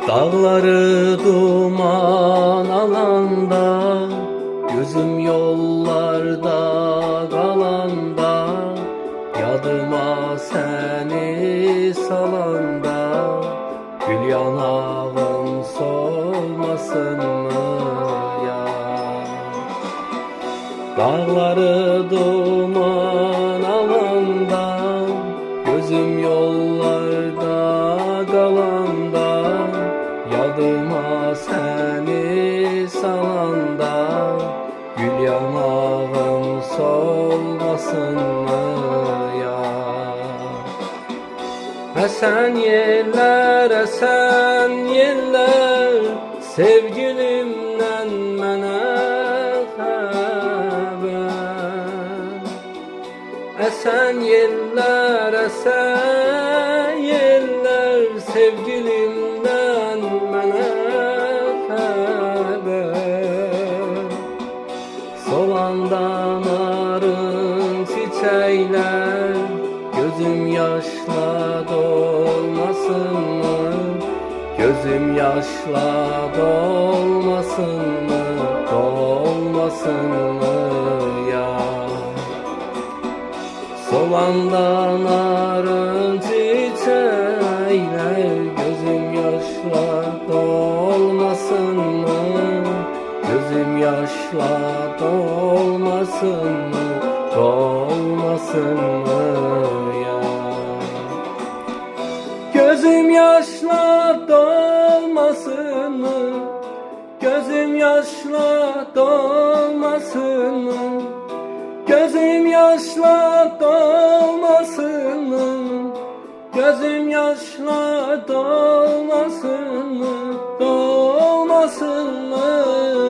Dağları duman alanda, gözüm yollarda kalanda, yadıma seni salanda, gül yanağın solmasın mı ya? Dağları duman alanda, gözüm yollarda kalanda, yadıma seni salanda, gül yanağın solmasın mı ya? Esen yeller, sevgilimden mənə xəbər. Esen yeller, sevgilimden mənə xəbər. Solanda narın çiçekler, gözüm yaşla dolmasın mı? Gözüm yaşla dolmasın mı? Dolmasın mı ya? Solanda narın çiçekler, gözüm yaşla dolmasın mı? Gözüm yaşla dolmasın mı? Dolmasın mı ya? Gözüm yaşla dolmasın mı? Gözüm yaşla dolmasın mı? Gözüm yaşla dolmasın mı? Gözüm yaşla dolmasın mı? Dolmasın